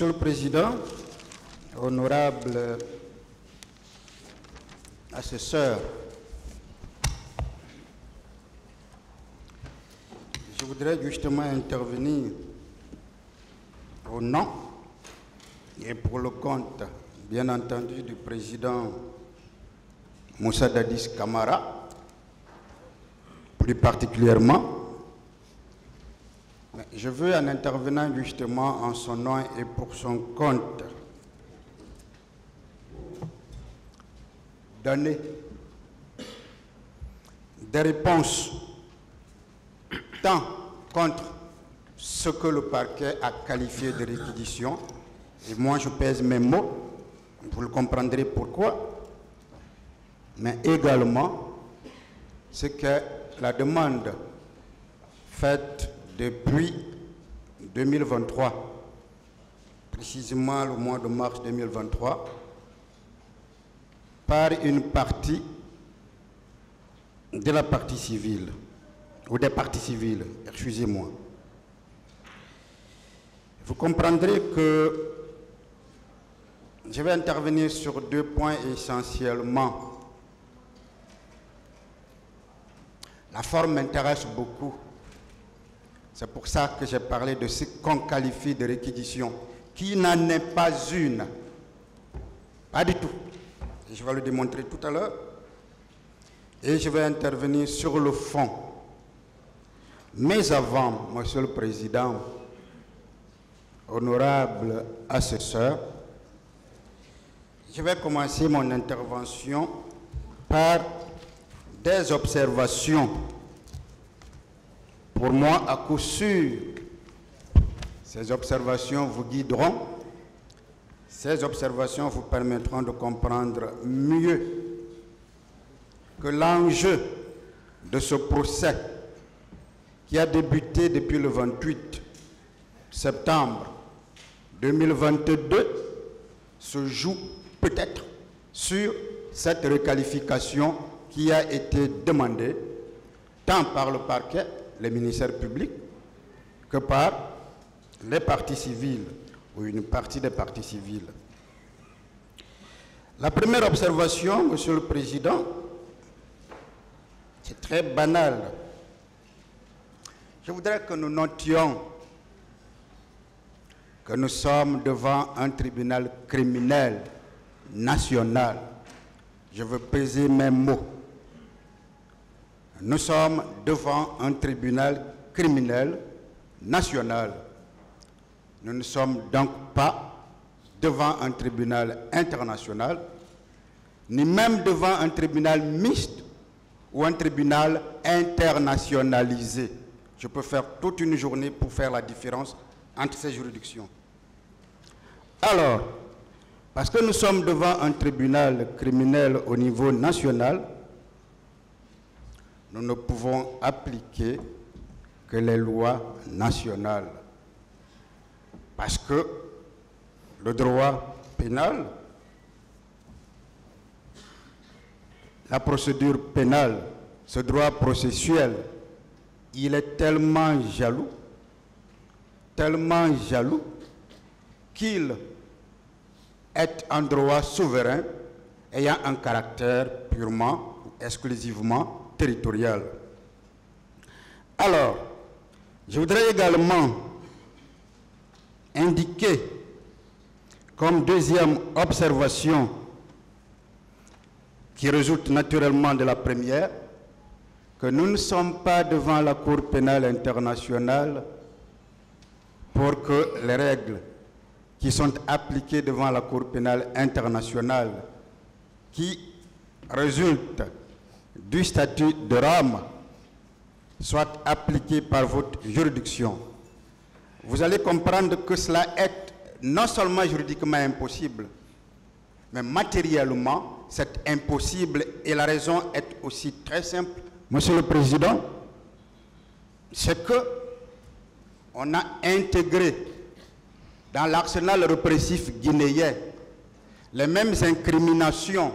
Monsieur le Président, honorable assesseur, je voudrais justement intervenir au nom et pour le compte, bien entendu, du président Moussa Dadis Camara, plus particulièrement. Mais je veux, en intervenant justement en son nom et pour son compte, donner des réponses tant contre ce que le parquet a qualifié de réquisition, et moi je pèse mes mots, vous le comprendrez pourquoi, mais également ce que la demande faite depuis 2023, précisément le mois de mars 2023, par une partie de la partie civile, ou des parties civiles, excusez-moi. Vous comprendrez que je vais intervenir sur deux points essentiellement. La forme m'intéresse beaucoup. C'est pour ça que j'ai parlé de ce qu'on qualifie de réquisition, qui n'en est pas une. Pas du tout. Et je vais le démontrer tout à l'heure. Et je vais intervenir sur le fond. Mais avant, Monsieur le Président, honorable assesseur, je vais commencer mon intervention par des observations. Pour moi, à coup sûr, ces observations vous guideront. Ces observations vous permettront de comprendre mieux que l'enjeu de ce procès qui a débuté depuis le 28 septembre 2022 se joue peut-être sur cette requalification qui a été demandée tant par le parquet, les ministères publics, que par les parties civiles ou une partie des parties civiles. La première observation, Monsieur le Président, c'est très banal. Je voudrais que nous notions que nous sommes devant un tribunal criminel national. Je veux peser mes mots. Nous sommes devant un tribunal criminel national. Nous ne sommes donc pas devant un tribunal international, ni même devant un tribunal mixte ou un tribunal internationalisé. Je peux faire toute une journée pour faire la différence entre ces juridictions. Alors, parce que nous sommes devant un tribunal criminel au niveau national, nous ne pouvons appliquer que les lois nationales. Parce que le droit pénal, la procédure pénale, ce droit processuel, il est tellement jaloux qu'il est un droit souverain ayant un caractère purement ou exclusivement territorial. Alors, je voudrais également indiquer comme deuxième observation qui résulte naturellement de la première que nous ne sommes pas devant la Cour pénale internationale pour que les règles qui sont appliquées devant la Cour pénale internationale qui résultent du statut de Rome soient appliquées par votre juridiction. Vous allez comprendre que cela est non seulement juridiquement impossible, mais matériellement, c'est impossible et la raison est aussi très simple. Monsieur le Président, c'est que on a intégré dans l'arsenal répressif guinéen les mêmes incriminations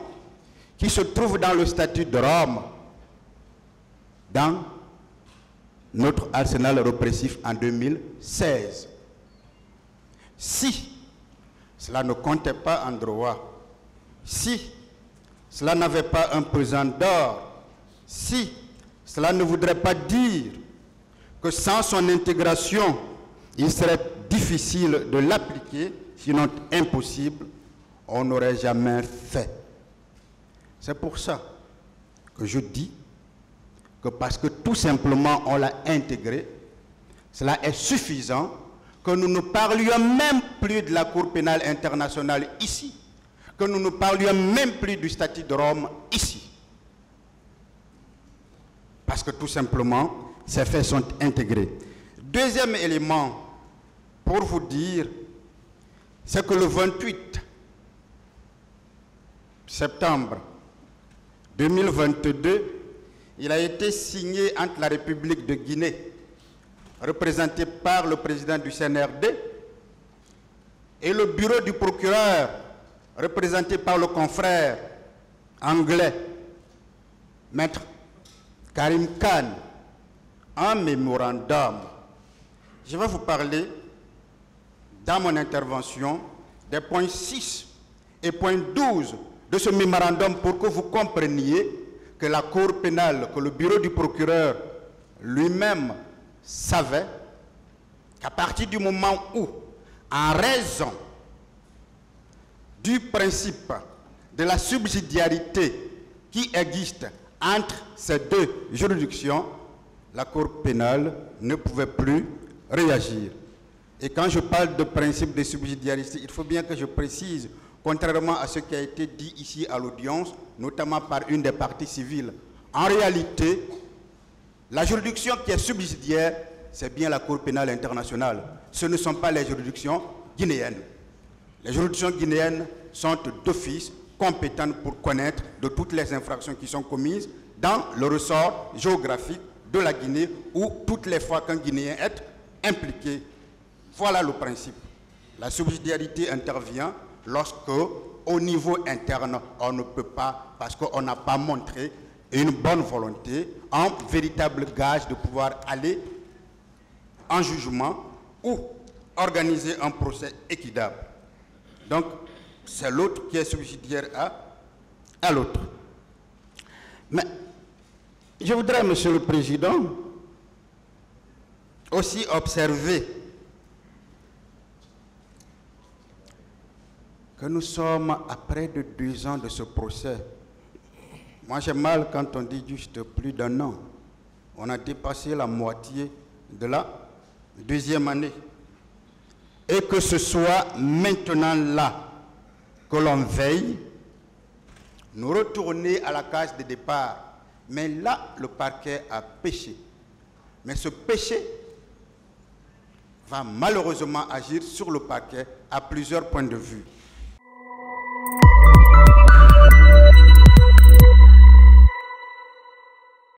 qui se trouvent dans le statut de Rome dans notre arsenal répressif en 2016. Si cela ne comptait pas en droit, si cela n'avait pas un pesant d'or, si cela ne voudrait pas dire que sans son intégration, il serait difficile de l'appliquer, sinon impossible, on n'aurait jamais fait. C'est pour ça que je dis que parce que tout simplement on l'a intégré, cela est suffisant que nous ne parlions même plus de la Cour pénale internationale ici, que nous ne parlions même plus du statut de Rome ici. Parce que tout simplement, ces faits sont intégrés. Deuxième élément, pour vous dire, c'est que le 28 septembre 2022, il a été signé entre la République de Guinée, représentée par le président du CNRD, et le bureau du procureur, représenté par le confrère anglais, Maître Karim Khan, un mémorandum. Je vais vous parler, dans mon intervention, des points 6 et points 12 de ce mémorandum pour que vous compreniez que la Cour pénale, que le bureau du procureur lui-même savait qu'à partir du moment où, en raison du principe de la subsidiarité qui existe entre ces deux juridictions, la Cour pénale ne pouvait plus réagir. Et quand je parle de principe de subsidiarité, il faut bien que je précise, contrairement à ce qui a été dit ici à l'audience, notamment par une des parties civiles, en réalité, la juridiction qui est subsidiaire, c'est bien la Cour pénale internationale. Ce ne sont pas les juridictions guinéennes. Les juridictions guinéennes sont d'office compétentes pour connaître de toutes les infractions qui sont commises dans le ressort géographique de la Guinée ou toutes les fois qu'un Guinéen est impliqué. Voilà le principe. La subsidiarité intervient lorsque, au niveau interne, on ne peut pas, parce qu'on n'a pas montré une bonne volonté, un véritable gage de pouvoir aller en jugement ou organiser un procès équitable. Donc, c'est l'autre qui est subsidiaire à l'autre. Mais je voudrais, Monsieur le Président, aussi observer que nous sommes à près de 2 ans de ce procès. Moi, j'ai mal quand on dit juste plus d'1 an. On a dépassé la moitié de la 2e année. Et que ce soit maintenant là que l'on veille, nous retourner à la case de départ. Mais là, le parquet a péché. Mais ce péché va malheureusement agir sur le parquet à plusieurs points de vue.